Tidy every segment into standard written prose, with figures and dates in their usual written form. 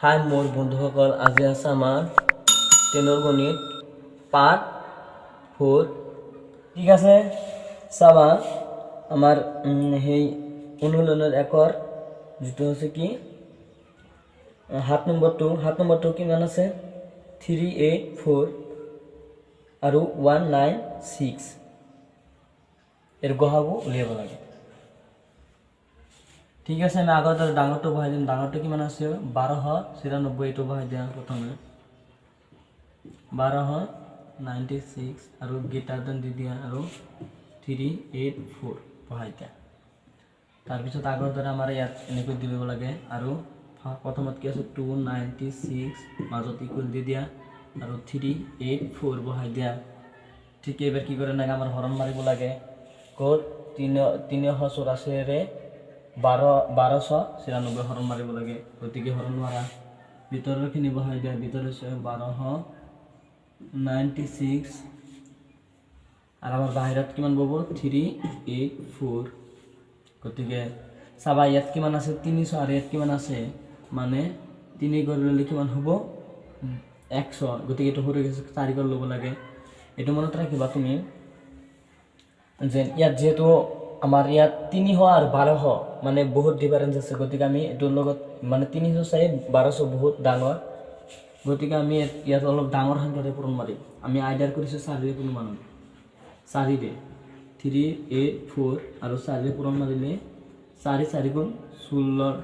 হাই মোৰ বন্ধুসকল, আজি আছে আমাৰ 10ৰ গণিত পাৰ্ট 4। ঠিক আছে, চাবা আমাৰ সেই অনুশীলনৰ একৰ যেটো আছে কি 7 নম্বৰটো কিমান আছে 384 আৰু 196 এর গহাবো উলিয়াব লাগে। ঠিক আছে, আমি আগত ডাঙরটো বহাই দিম। ডাঙরটো কিমান আছে 1296 এইটো বহাই দিয়া প্রথমে 1296 আৰু গেটাৰ দেন দি দিয়া আৰু 384 বহাই দিয়া। তাৰপিছত আগৰ দৰে আমাৰ ইয়াত এনেকৈ দিব লাগে আৰু প্ৰথমত কি আছে 296 মাজত ইকুৱেল দি দিয়া আৰু 384 বহাই দিয়া। ঠিক এবাৰ কি কৰে না আমাৰ হৰণ মাৰিব লাগে। ক'ত 384 ৰে 1296 হৰণ মাৰিব লাগে। গতিকে হৰণ মাৰা ভিতৰেৰ খিনি বহাই দেয়। ভিতৰে 1296 আৰ আমাৰ বাহিৰত কিমান পাব 384। গতিকে চাবা ইয়াত কিমান আছে 300 আর ইয়াত কিমান আছে মানে 3 করে ললে কিমান হব 100। গতিকে এটা হয়ে গেছে 4 করে লব লাগে। এটা মনত রাখিবা তুমি যে ইয়াত যেহেতু আমার ইয়াত 300 আর 1200 মানে বহুত ডিফারেন্স আছে। গতিকে আমি এটোৰ লগত মানে 300 চাই 1200 বহুত ডাঙৰ। গতিকে আমি ইয়াত অলপ ডাঙৰ সংখ্যাৰে পূৰণ মাৰিম। আমি আইডিয়াৰ কৰিছো 4 ৰে কোনো মানুহ 4 ৰে 384 আৰু 4 ৰে পূৰণ মাৰিলে 4 4 গুণ 16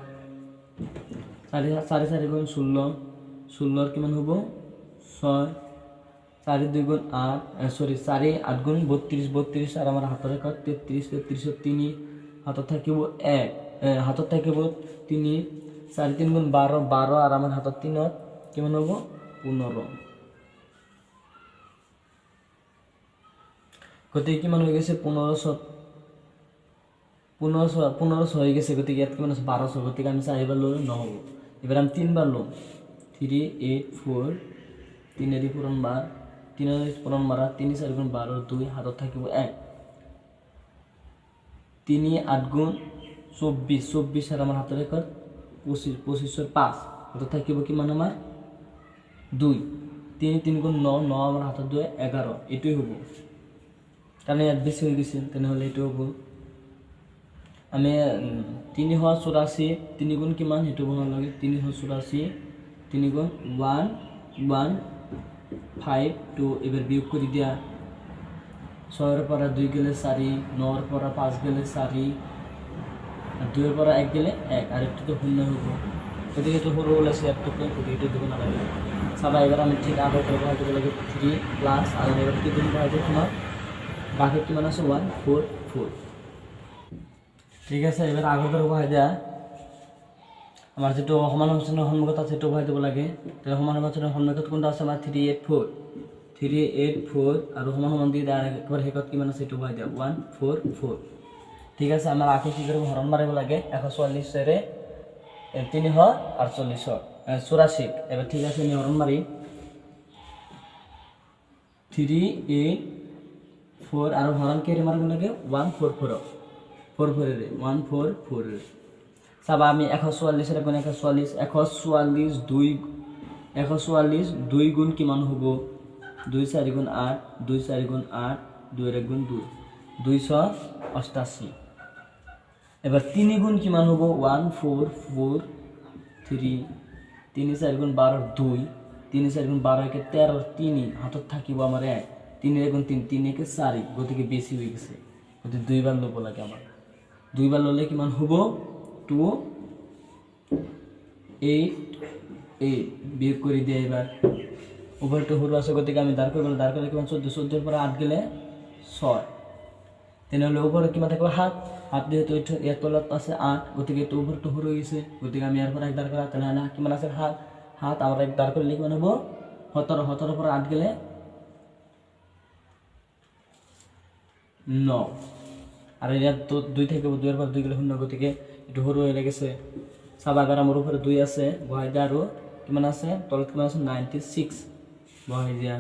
4 গুণ 16 কিমান হ'ব 6 4 2 গুণ 8 4 8 গুণ 32 আর আমার হাতের রেখা 33 3 হাতত থাকিব 1 হাতত থাকিব 3 4 3 গুণ 12 আর আমার হাতত 3 কিমান হব 15। গতিকে কিমান হয়ে গেছে 1500 হয়ে গেছে। গতিকে ইয়াত কিমান আছে 1200। গতিকে আমি 4 বার ললে নহব। এবার আমি 3 বার লম 384 3 এর পূরণ বার 3 এর পূরণ মারা 3 4 গুণ 12 2 হাতত থাকিব 1 3 8 গুণ 24 আর আমার হাতের রেখা 25 5 হাতত থাকিব কিমান আমার 2 3 3 গুণ 9 আমার হাতত 2 11 এটাই হব। কারণ ইয়াত বেশি হয়ে গেছে তেনেহলে এটাই হব। আমি 384 3 গুণ কিমান হেতু বনাব লাগে 384 3 গুণ 115 এবার বিয়োগ করে দিয়া 6 এর পর 2 গেলে 4 9 এর পর 5 গেলে 4 আর 2 এর পর 1 গেলে 1 আর একটু তো শূন্য হবো। গতিকে এটা হলো বলেছে একটু এটা দেবো না লাগে। সবাই এবার আমি ঠিক আগে করে বহাই দেবো লাগে 3 প্লাস আর এবার কি দিন বহাই দেবো তোমার বাকি কি মানে আছে 144। ঠিক আছে, এবার আগে করে বহাই দেয়া আমার যেটো সমান সূচনা সন্মুখত আছে সেটো বহাই দেব লাগে। তাহলে সমান সূচনা সন্মুখত কোনটা আছে আমার 384 আর সমান সমান দিয়ে দেওয়ার একবার শেষত কিমান আছে সেটো বহাই দেব 144। ঠিক আছে, আমার আগে কি করে হরণ মারিব লাগে 144 রে 348 এবার ঠিক আছে আমি হরণ মারি 384 আর হরণ কে মারিব লাগে 144 রে 144 চাবা আমি 144 এর গুণ 144 2 গুণ কিমান হব 2 4 গুণ 8 2 4 গুণ 8 2 এর গুণ 2 288। এবার 3 গুণ কিমান হব 1443 3 4 গুণ 12 2 3 4 গুণ 12 একে 13 3 হাতত থাকিব আমার 1 3 এর গুণ 3 3 একে 4 গতিকে বেশি হয়ে গেছে। গতিকে 2 বার লব লাগে আমার 2 বার ললে কিমান হব 288 বিয়োগ করে দিয়ে এবার উপরটা হরু আছে। গতিকে আমি দাঁড় করবো দাঁড় করলে কিমান 14 এর পরে 8 গেলে 6 তেনেহলে উপরে কিমান থাকবে হাত যেহেতু এর তলত আছে 8 গতিকে এটা উপরটা হরু গেছে। গতিকে আমি এর পরে এক দাঁড় করা তাহলে কিমান আছে হাত আমরা এক দাঁড় করলে কিমান হবো 17 পরে 8 গেলে 9 আর এর তো 2 থেকে 2 এর পর 2 গেলে 0। গতিকে এটা হরু হয়ে গেছে। সাবাগার আমার উপরে 2 আছে বহাই দিয়া আরো কিমান আছে তলত কিমান আছে 96 বহাই দিয়া।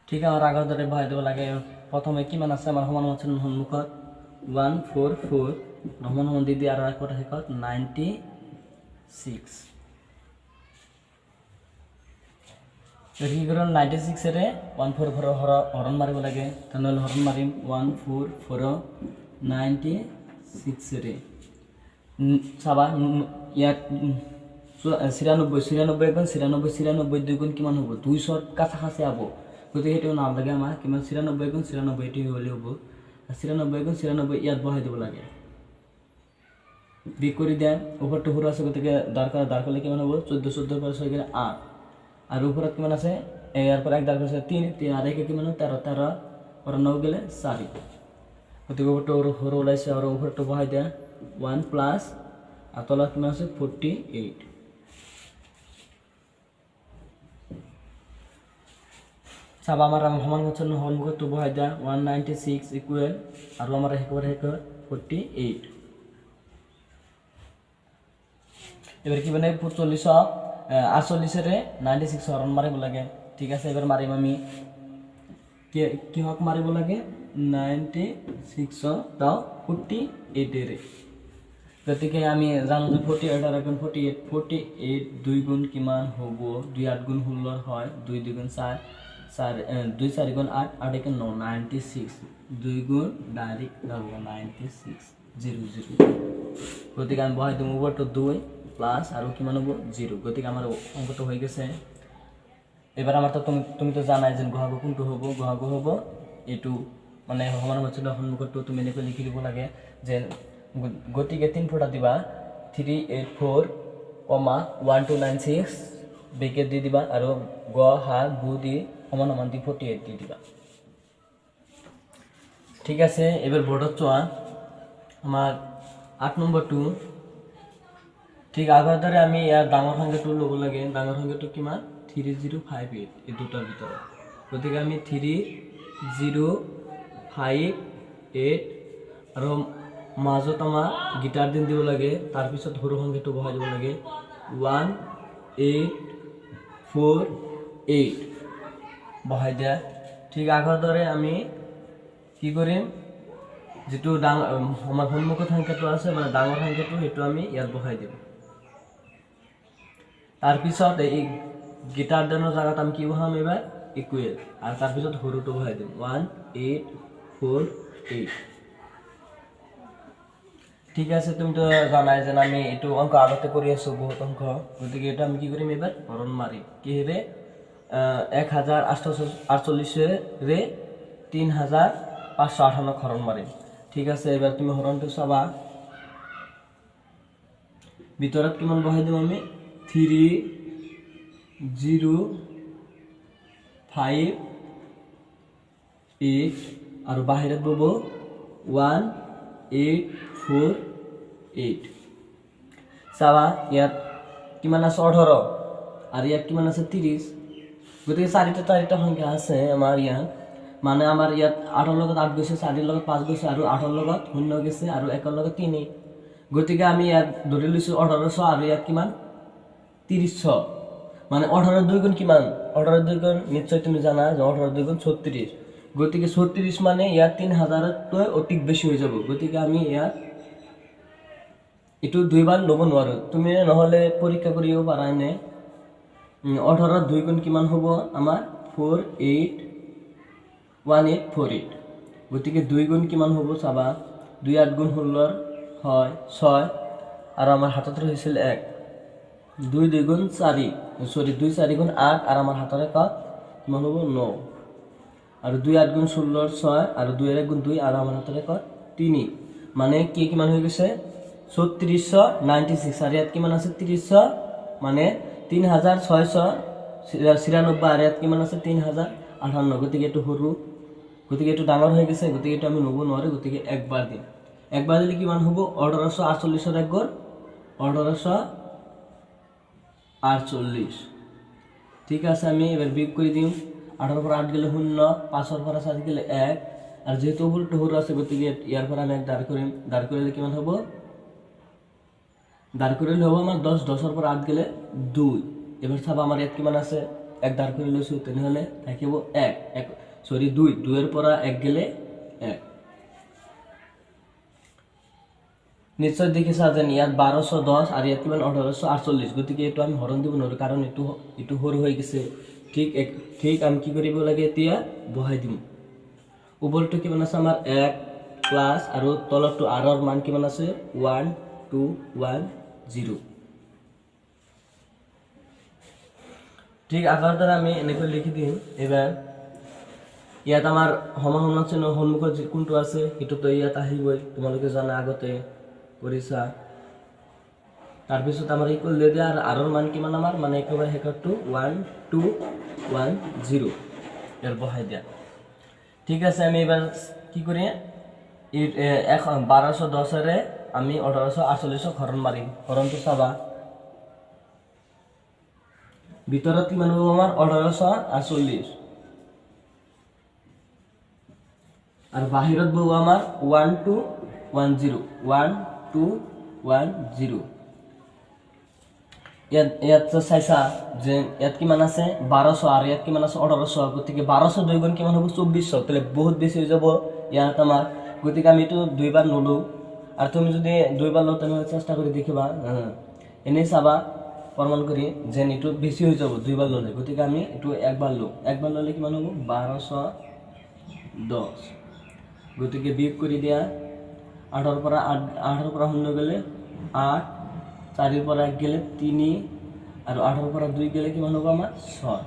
ঠিক আমার আগের ধরে বহাই দেব লাগে। প্রথমে কিমান আছে আমার সমান আছে সন্মুখত 144 নহমান দি দি আৰু একটা শেষত 96 কি কৰিম 96 এৰে 144 হৰণ মাৰিব লাগে তেনেহ'লে হৰণ মাৰিম 144 96 এৰে চাবা ইয়াত 96 গুণ 96 2 গুণ কিমান হ'ব 200 কাছাকাছি হ'ব গতিকে সেইটো নাম লাগে আমাৰ কিমান 96 গুণ 96 টি হ'লে হ'ব 96 গুণ 96 ইয়াত বহাই দিব লাগে বিক কৰি দিয়া ওপৰটো সৰু আছে গতিকে দাঁৰ কৰিলে কিমান হ'ব 14 পৰা 6 গ'লে 8 আর উপরে কিমান আছে ইয়ার পর এক দাগ আছে 3 3 আর একে কিমান 13 13 আর 9 গেলে 4 গতিকে উপরটা হর ওলাইছে আর উপরটা বহাই দেয়া 1 প্লাস আর তলা কিমান আছে 48 সব আমার সমান হচ্ছে হলমুখ তো বহাই দেয়া 196 ইকুয়াল আর আমার একবারে 48 এবার কি মানে 45 48 এর 96 হরণ মারিব লাগে ঠিক আছে এবার মারিম আমি কি হক মারিব লাগে 96 দাও 48 এর গতিকে আমি জানো যে 48 আর এখন 48 2 গুণ কিমান হব 2 8 গুণ 16 হয় 2 2 গুণ 4 2 4 গুণ 8 8 একে 9 96 2 গুণ ডাইরেক্ট যাব 96 0 0 গতিকে আমি বহাই দেব উপরটা 2 প্লাস আর কিমান হবো 0 গতিকে আমার অঙ্কটা হয়ে গেছে এবার আমার তো তুমি তো জানাই যে গহগ কোনটো হবো গহগ হবো এটু মানে সমান হচ্ছে সন্মুখটো তুমি এনেকৈ লিখি দিব লাগে যে গতিকে 3 ফোঁটা দিবা 384, 1296 বেকে দি দিবা আর গ হা বু দি সমান সমান দি 48 দি দিবা ঠিক আছে এবার বোর্ডত চোৱা আমাৰ 8 নম্বৰটো ঠিক আগৰ দৰে আমি ইয়াৰ ডাঙৰ সংখ্যাটো ল'ব লাগে ডাঙৰ সংখ্যাটো কিমান 3058 এই দুটাৰ ভিতৰত গতিকে আমি 3058 আৰু মাজত আমাৰ গিটাৰ দিন দিব লাগে তাৰ পিছত সৰু সংখ্যাটো বহাই দিব লাগে 1848 বহাই দিয়া ঠিক আগৰ দৰে আমি কি কৰিম যেটো আমাৰ সন্মুখত সংখ্যাটো আছে মানে ডাঙৰ সংখ্যাটো হেতু আমি ইয়াত বহাই দিম তাৰ পিছত এই গিটাৰ দেনৰ জায়গাত আমি কি বহাম এবাৰ ইকুৱেল আৰ তাৰ পিছত সৰুটো বহাই দিম 1848 ঠিক আছে তুমি তো জানাই যে আমি এটো অঙ্ক আগতে কৰি আছো বহুত অঙ্ক গতিকে এটা আমি কি কৰিম এবাৰ হৰণ মাৰিম কি হবে 1848 ৰে 3558 হৰণ মাৰিম ঠিক আছে এবাৰ তুমি হৰণটো চাবা ভিতৰত কিমান বহাই দিম আমি 3058 আৰ বাহিৰত বব 1848 চাবা ইয়াত কিমান আছে 18 আৰ ইয়াত কিমান আছে 30 গতিকে চাৰিটা সংখ্যা আছে আমাৰ ইয়াত মানে আমাৰ ইয়াত 8 লগত 8 গৈছে 4 লগত 5 গৈছে আৰু 8 লগত 0 গৈছে আৰু 1 লগত 3 গতিকে আমি ইয়াত ধৰি লৈছো 1800 আৰু ইয়াত কিমান 3000 মানে 18 2 গুণ কিমান 18 2 গুণ নিশ্চয় তুমি জানা যে 18 2 গুণ 36 গতিকে 36 মানে ইয়াত 3000 তকৈ অধিক বেছি হৈ যাব গতিকে আমি ইয়াত এটো দুইবাৰ লব নোৱাৰো তুমি নহলে পৰীক্ষা কৰিও পাৰা নে 18 2 গুণ কিমান হ'ব আমাৰ 481848 গতিকে 2 গুণ কিমান হ'ব চাবা 2 8 গুণ 16 হয় 6 আর আমার হাতত রয়েছিল 1 2 2 গুণ 4 সরি 2 4 গুণ 8 আর আমার হাতরে কত কিমান হ'ব 9 আর 2 8 গুণ 16 6 আর 2 এর 1 গুণ 2 আর আমার হাতরে কত 3 মানে কি কিমান হৈ গৈছে 3696 আর ইয়াত কিমান আছে 30 মানে 3696 আর ইয়াত কিমান আছে 3058 গতিকে এটো সৰু গতিকে এটো ডাঙৰ হৈ গৈছে গতিকে এটো আমি নব নোৱাৰো গতিকে একবাৰ দিম একবাৰ দিলে কিমান হ'ব 1848 এর 1 গুণ 1848 ঠিক আছে আমি এবার বিয়োগ করে দিম 18 পর 8 গেলে 0 5 পর 7 গেলে 1 আর যেহেতু উপরটা হর আছে গতিকে ইয়ার পর আমি এক দাঁড় করিম দাঁড় করলে কিমান হবো দাঁড় করলে হবো আমার 10 10 এর পর 8 গেলে 2 এবার সব আমার এক কিমান আছে এক দাঁড় করে লইছো তাহলে থাকিব 1 সরি 2 2 এর পর 1 গেলে 1 নিশ্চয় দেখিছা যে ইয়াত 1210 আর ইয়াত কিমান 1848, গতিকে এইটো আমি হৰণ দিব নোৱাৰো কাৰণ এইটো সৰু হৈ গৈছে। ঠিক আমি কি কৰিব লাগে, এতিয়া বহাই দিম। ওপৰটো কিমান আছে আমাৰ 1 প্লাস আৰু তলৰটো r ৰ মান কিমান আছে 1210। ঠিক আকাৰৰ দ্বাৰা আমি এনেকৈ লিখি দিম। এবাৰ ইয়াত আমাৰ সমান সমান চিহ্নৰ সন্মুখত কোনটো আছে সেইটোতো ইয়াত আহিবই, তোমালোকে জানা আগতে কৰিছা। তাৰপিছত আমাৰ ইকুৱেল দিয়ে দিয়া, আৰু r ৰ মান কিমান আমাৰ মানে একেবাৰে শেষৰটো 1210 ইয়াৰ বহাই দিয়া। ঠিক আছে, আমি এবাৰ কি কৰি, 1210 আমি 1848 হৰণ মাৰিম। হৰণটো চাবা, ভিতৰত কিমান হ'ব আমাৰ 1848 আৰ বাহিৰত বহব আমাৰ 1210। ইয়াত চাইছা যে ইয়াত কিমান আছে 1200 আর ইয়াত কিমান আছে 1800, গতিকে 1200 2 গুণ কিমান হ'ব 2400, তাহলে বহুত বেশি হয়ে যাব ইয়াত আমার। গতিকে আমি তো দুইবার নলো, আর তুমি যদি দুইবার লো তাহলে চেষ্টা করে দেখিবা, এনেই চাবা প্রমাণ করি যে এটু বেশি হয়ে যাব দুইবার ললে। গতিকে আমি একটু একবার ললে কিমান হ'ব 1210। গতিকে বিয়োগ করে দিয়া 8 পৰা 0 গেলে 8, 4 পৰা 1 গেলে 3, আৰ 18 পৰা 2 গেলে কিমান হ'ব আমাৰ 6।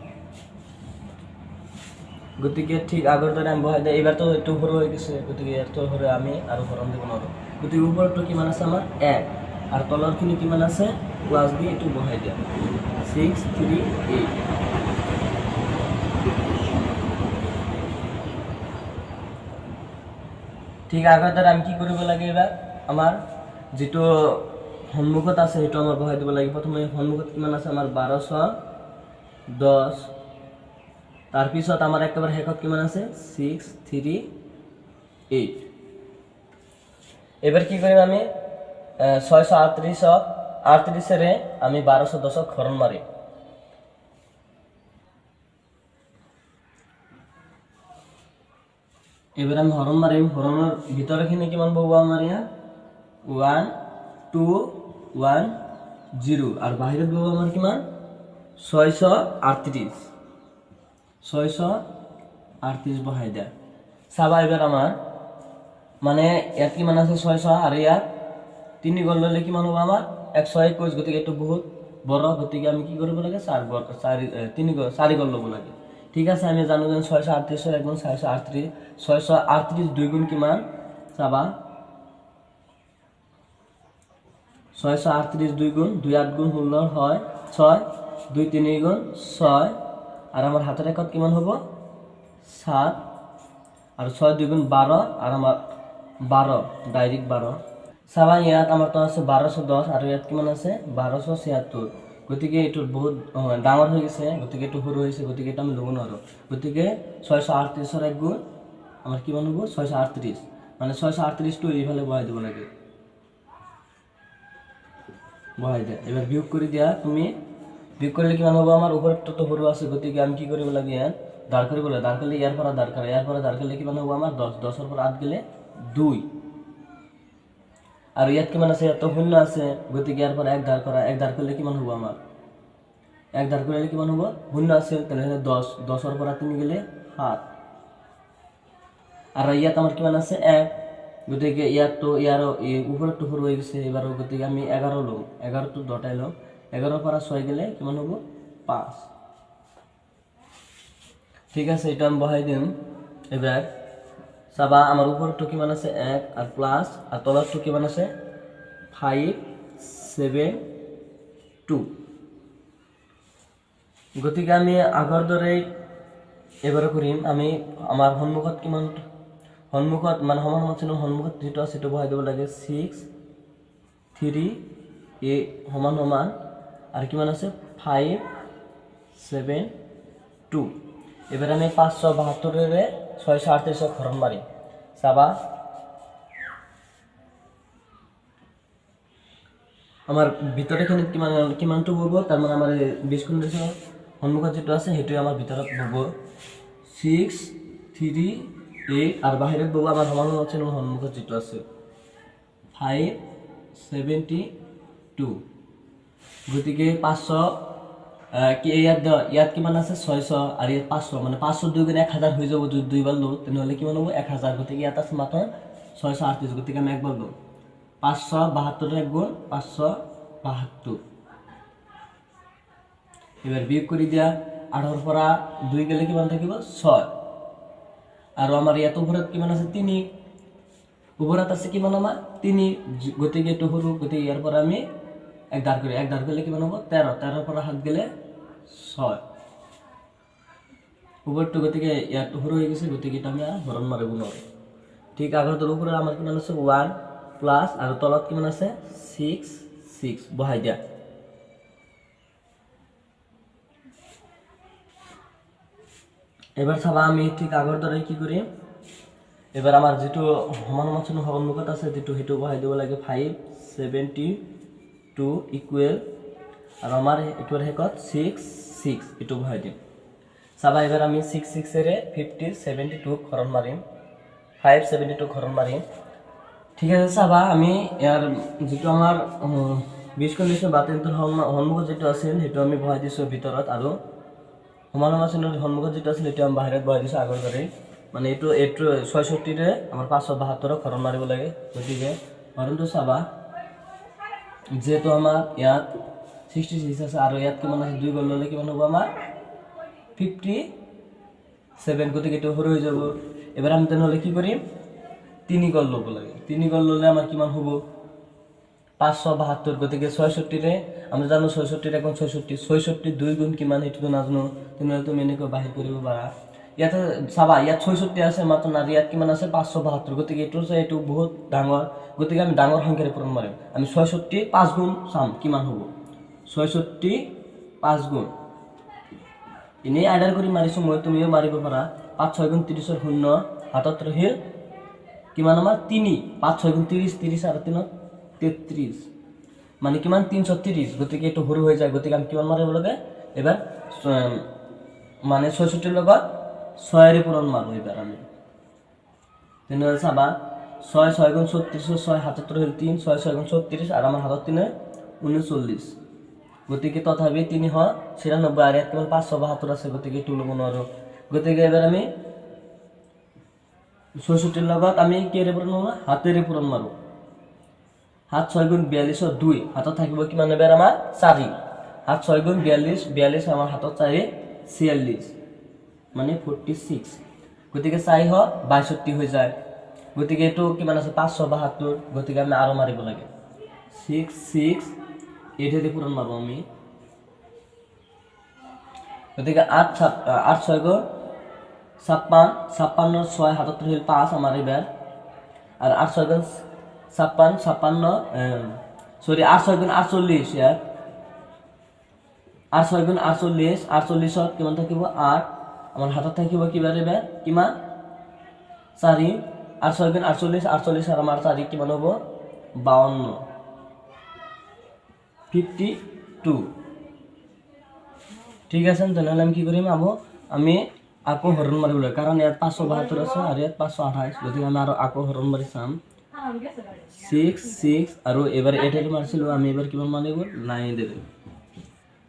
গতিকে ঠিক আগৰ দৰে আমি বহাই দিই। এবাৰ তো একটু সৰু হৈ গৈছে, গতিকে এত সৰু আমি আৰু হৰণ দিব নোৱাৰো। গতিকে ওপৰটো কিমান আছে আমাৰ 1 আৰ তলৰখিনি কিমান আছে প্লাস দিয়ে একটু বহাই দিয়া 638। ঠিক আগৰ দৰে আমি কি কৰিব লাগে, এবাৰ আমাৰ যেটো সন্মুখত আছে সেইটো আমাৰ বহাই দিব লাগে। প্ৰথমে সন্মুখত কিমান আছে আমাৰ 1210, তাৰপিছত আমাৰ একেবাৰে শেষত কিমান আছে 638। এবাৰ কি কৰিম আমি 638 রে আমি 1210 হরণ মারি। এবার আমি হরণ মারিম, হরণের ভিতরে খিনি কিমান বহব আমার ইয়া 1210 আর বাহিৰত বহব আমার কিমান 638 বহাই দেয়। চাবা এবার আমার মানে ইয়াত কিমান আছে 600 আর ইয়াত 3 গুণ ললে কিমান হ'ব আমাৰ 121, গতিকে এইটো বহুত বড়, গতিকে আমি কি কৰিব লাগে 4 গুণ ল'ব লাগে। ঠিক আছে, আমি জানো যে 638 1 গুণ 638 2 গুণ কিমান চাবা 638 2 গুণ 2 8 গুণ 16 হয় 6, 2 3 গুণ 6 আর আমার হাতের রেখাত কিমান হ'ব 7 আর 6 2 গুণ 12 আর আমার 12 ডাইরেক্ট 12। চাবা ইয়াত আমার তো আছে 1210 আর ইয়াত কিমান আছে 1276, গতিকে এইটো বহুত ডাঙৰ হৈ গৈছে, গতিকে এইটো সৰু হৈছে, গতিকে এটা আমি ল'ব নোৱাৰো। গতিকে 638 ৰ 1 গুণ আমাৰ কিমান হ'ব 638, মানে 638 টো এইফালে বহাই দিব লাগে, বহাই দিয়া। এবার বিয়োগ কৰি দিয়া, তুমি বিয়োগ কৰিলে কিমান হ'ব আমাৰ ওপৰটো তো সৰু আছে, গতিকে আমি কি কৰিব লাগে ইয়াত দাঁড় কৰিব লাগে। দাঁড় কৰিলে ইয়াৰ পৰা দাঁড় কৰিলে কিমান হ'ব আমাৰ 10, 10 ৰ পৰা 8 গেলে 2, আৰ ইয়াত কিমান আছে ইয়াত শূন্য আছে, গতিকে ইয়াৰ পৰা 1 দাঁড় কৰিলে কিমান হ'ব আমাৰ 1 দাঁড় কৰিলে কিমান হ'ব শূন্য আছে, তাহলে 10, 10 ৰ পৰা 3 গেলে 7, আৰ ইয়াত আমাৰ কিমান আছে 1, গতিকে ইয়াত তো ইয়াৰ উপৰটো সৰু হৈ গৈছে এবাৰ, গতিকে আমি 11 লম, 11 টো দটাই লম, 11 ৰ পৰা 6 গেলে কিমান হ'ব 5। ঠিক আছে, এটা আমি বহাই দিম। এবার চাবা আমার উপরটো কিমান আছে 1 আর প্লাস, আর তলৰটো কিমান আছে 572। গতিকে আমি আগৰ দৰে এবাৰ কৰিম। আমি আমাৰ সন্মুখত কিমান সন্মুখত মানে সমান সমান সন্মুখত যেটো আছে সেটো বহাই দিব লাগে 6 3 সমান সমান আর কিমান আছে 572। এবার আমি 572 রে 638 হরণ মারি। চাবা আমার ভিতরে এখানে কিমানটো বলবো, তার মানে আমার 20 গুণ সন্মুখত যেটো আছে সেটোই আমার ভিতৰত বলবো 6 3 8 আৰ বাহিৰত বলবো আমার সমান সমান সন্মুখত যেটো আছে 5 72 গতিকে 500 কি ইয়াত কিমান আছে 600 আৰু ইয়াত 500 মানে 500 2 গুণ 1000 হৈ যাব যদি দুইবাৰ লওঁ তেনেহলে কিমান হ'ব 1000 গতিকে ইয়াত আছে মাত্ৰ 638 গতিকে আমি একবাৰ লওঁ 572 এক গুণ 572 এবাৰ বিয়োগ কৰি দিয়া 8 ৰ পৰা 2 গেলে কিমান থাকিব 6 আৰু আমাৰ ইয়াত ওপৰত কিমান আছে 3 ওপৰত আছে কিমান আমাৰ 3 গতিকে এটো হলো গতিকে ইয়াৰ পৰা আমি এক দাৰ কৰিলে কিমান হ'ব 13 13 পৰা 7 গেলে 6 ওপৰটো গতিকে ইয়াত হৰু হৈ গৈছে গতিকে এটা আমি হৰণ মাৰিব নোৱাৰো ঠিক আগৰ দৰ ওপৰত আমাৰ কিমান আছে 1 প্লাস আৰু তলত কিমান আছে 6 বহাই দিয়া এবাৰ চাবা আমি ঠিক আগৰ দৰে কি কৰিম এবাৰ আমাৰ যেটো সমান সমান সন্মুখত আছে যেটো হেতু বহাই দিব লাগে 572 ইকুৱেল আৰু আমাৰ এটোৰ হেকত 6 এটো বহাই দিম চাবা এবাৰ আমি 6 এৰে 72 হৰণ মাৰিম 572 হৰণ মাৰিম ঠিক আছে চাবা আমি ইয়াৰ যেটো আমাৰ 20 কন্ডিশন বাতিলটোৰ সন্মুখত যেটো আছিল হেতু আমি বহাই দিছো ভিতৰত আৰু সমান সমান সন্মুখত যেটো আছিল এটো আমি বাহিৰত বহাই দিছো আগৰ দৰে মানে এটো 66 ৰে আমাৰ 572 হৰণ মাৰিব লাগে গতিকে হৰণটো চাবা যেটো আমাৰ ইয়াত 66 আছে আৰু ইয়াত কিমান আছে 2 গল ললে কিমান হ'ব আমাৰ 57 গতিকে এটো হৰ হৈ যাব এবাৰ আমি তেনেহলে কি কৰিম 3 গল লব লাগে 3 গল ললে আমাৰ কিমান হ'ব 572 গতিকে 66 ৰে আমরা জানো 66 এখন 66 2 গুণ কিমান হেতু নাজানো তেনেহলে তুমি এনেকৈ বাহিৰ কৰিব পাৰা ইয়াত চাবা ইয়াত 66 আছে মাত্ৰ নাৰি ইয়াত কিমান আছে 572 গতিকে এটো বহুত ডাঙৰ গতিকে আমি ডাঙৰ সংখ্যাৰে পূৰণ মাৰিম আমি 66 5 গুণ চাম কিমান হ'ব 66 5 গুণ ইনে আইডাৰ কৰি মাৰিছো মই তুমিও মাৰিব পাৰা 5 6 গুণ 30 ৰ 0 হাতত ৰহিল কিমান আমাৰ 3 5 6 গুণ 30 30 আৰু 3 33 মানে কিমান 330 গতিকে এটো হৰু হৈ যায় গতিকে আমি কিমান মাৰিব লাগে এবাৰ মানে 66 লগত 6 এর পূরণ মারবো এবার আমি তেনেহলে চাবা 6 6 গুণ 36 6 77 হল 3 6 6 গুণ 36 আর আমার হাতত 3 39 গতিকে তথাপি 3 হয় 96 আর কেবল 572 আছে গতিকে এটো লব নোৱাৰো গতিকে এবাৰ আমি 66 লগত আমি কি এৰ পূৰণ মাৰবো হাতেৰে পূৰণ মাৰবো 7 6 গুণ 42 ৰ 2 হাতত থাকিব কিমান এবাৰ আমাৰ 4 7 6 গুণ 42 42 আমাৰ হাতত 4 46 মানে 46 গতিকে 4 হয় 62 হৈ যায় গতিকে এটো কিমান আছে 572 গতিকে আমি আৰু মাৰিব লাগে 6 এটাতে পূরণ মারবো আমি গতিকে 8 6 গুণ 56 6 হাতত রহিল 5 আমার এবার আর 8 6 গুণ 56 সরি 8 6 গুণ 48 ইয়ার 8 6 গুণ 48 48 কিমান থাকিব 8 আমার হাতত থাকিব কিবা এবার কিমান 4 8 6 গুণ 48 48 আর আমার 4 কিমান হ'ব 52 52 ঠিক আছে তেনেহলে আমি কি কৰিম আমি আকৌ হৰণ মাৰিব লাগে কাৰণ ইয়াত 572 আছে আৰু ইয়াত 528 গতিকে আমি আৰু আকৌ হৰণ মাৰি চাম 6 আৰু এবাৰ এটাই মাৰিছিলো আমি এবাৰ কিমান মাৰিব 9 দেব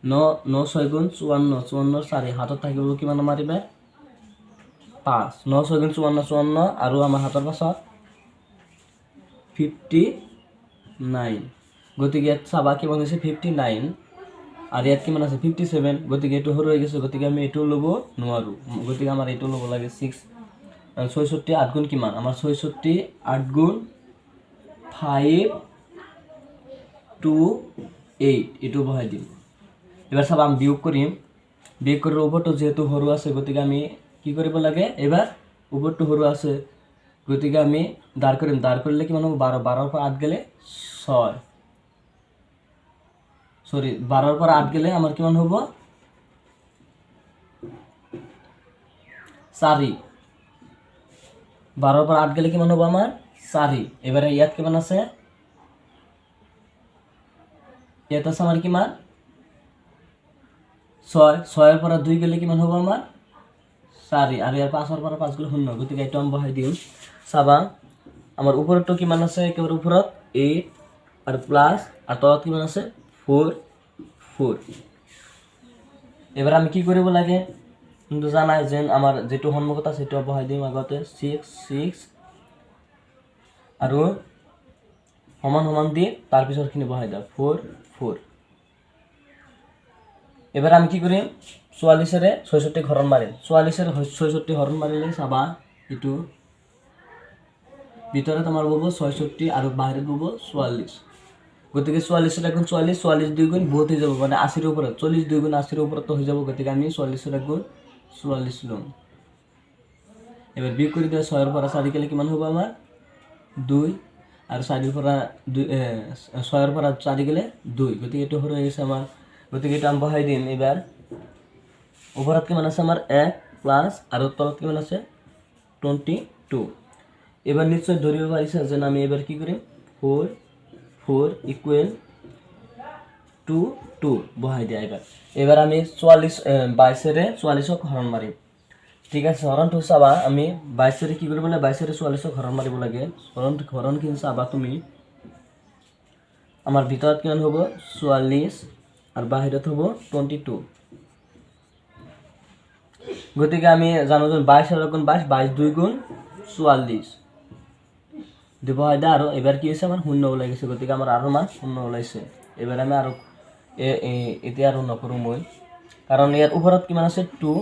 9 6 গুণ 54 4 হাতত থাকিব কিমান মাৰিবা 5 9 6 গুণ 54 আৰু আমাৰ হাতৰ পাছত 59 গতিকে ইয়াত চাবা কিমান হৈছে 59 আৰ ইয়াত কিমান আছে 57 গতিকে এটো হৰু হৈ গৈছে গতিকে আমি এটো লব নোৱাৰো গতিকে আমাৰ এটো লব লাগে 6 66 8 গুণ কিমান আমাৰ 66 8 গুণ 5 2 8 এটো বহাই দিম এবাৰ চাবা আমি বিয়োগ কৰিম বিয়োগ কৰাৰ ওপৰটো যেহেতু হৰু আছে গতিকে আমি কি কৰিব লাগে এবাৰ ওপৰটো হৰু আছে গতিকে আমি দাৰ কৰিম দাৰ কৰিলে কিমান হ'ব 12 12 পৰা 8 গেলে 6 সরি 12 पर 8 গেলে আমার কিমান হবো 4 12 पर 8 গেলে কিমান হবো আমার 4 এবারে ইয়াত কিমান আছে ইয়াত আছে আমার কিমান 6 6 पर 2 গেলে কিমান হবো আমার 4 আর ইয়ার 5 पर 5 গেলে 0 গতিকে এটা আমি বহাই দিম চাবা আমার উপরটো কিমান আছে একেবারে উপরত 8 আর প্লাস আর তলত কিমান আছে 4 4 এবার আমি কি কৰিব লাগে কিন্তু জানাই যে আমাৰ যেটো সন্মুখত আছে সেটো বহাই দিম আগতে 6 6 আৰু সমান সমান দি তাৰ পিছৰখিনি বহাই দাও 4 4 এবাৰ আমি কি কৰিম 44 এৰে 66 হৰণ মাৰিম 44 এৰে 66 হৰণ মাৰিলে চাবা ইটো ভিতরে তোমার বলবো 66 আর বাইরে বলবো 44 গতিকে 44 এর এখন 44 44 দুই গুণ বহুত হয়ে যাব মানে 80 এর উপরে 40 দুই গুণ 80 এর উপরে তো হয়ে যাব গতিকে আমি 40 এর গুণ 44 লম এবার বিয়োগ করে দেওয়া 6 এর পর 4 গেলে কিমান হবে আমার 2 আর 4 এর পর 2 6 এর পর 4 গেলে 2 গতিকে এটা হয়ে গেছে আমার গতিকে এটা আমি বহাই দিম এবার উপরাত কিমান আছে আমার 1 প্লাস আর তলত কিমান আছে 22 এবার নিশ্চয় ধরিব পারিছে যে আমি এবার কি করি 4 4 ইকুয়াল 2 2 বহাই দিই এবার আমি 44 22 এর 44 হরণ মারি ঠিক আছে হরণ তো চাবা আমি 22 এর কি কৰিব লাগে 22 এৰ 44 হৰণ মাৰিব লাগে হৰণ কি চাবা তুমি আমাৰ ভিতৰত কিমান হ'ব 44 আৰ বাহিৰত হ'ব 22 গতিকে আমি জানো যে 22 এর গুণ 22 22 2 গুণ 44 দিব হয় দা আর এবার কি হইছে আমার শূন্য ওলাই গেছে গতিকে আমার আরো মান শূন্য ওলাইছে এবার আমি আরো এতে আর নকৰো মই কারণ ইয়ার উপরত কিমান আছে 2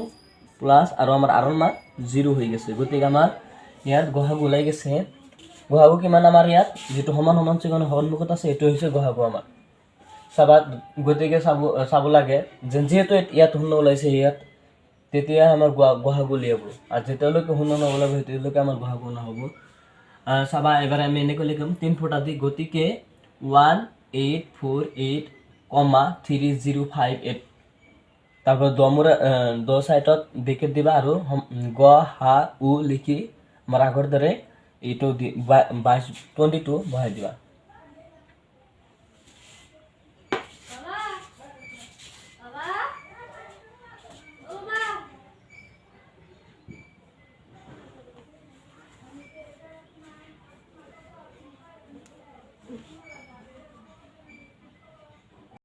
প্লাস আর আমার আরো মান 0 হয়ে গেছে গতিকে আমার ইয়ার গহাগু ওলাই গেছে গহাগু কিমান আমার ইয়াত যেটো সমান সমান চিকন সন্মুখত আছে এটো হইছে গহাগু আমার চাবা গতিকে চাব লাগে যেহেতু ইয়াত শূন্য ওলাইছে ইয়াত তেতিয়া আমার গহাগু লিয়াব আর যেতিয়ালৈকে শূন্য নওলাব তেতিয়ালৈকে আমার গহাগু নহব চাবা এবার আমি এনেকৈ লিখিম 3 ফুটা দি গতিকে 1848,3058 তারপর দ সাইডত ব্রেকেট দিবা আর গ হা উ লিখি আমার আগর দরে এইটো 22 বহাই দিবা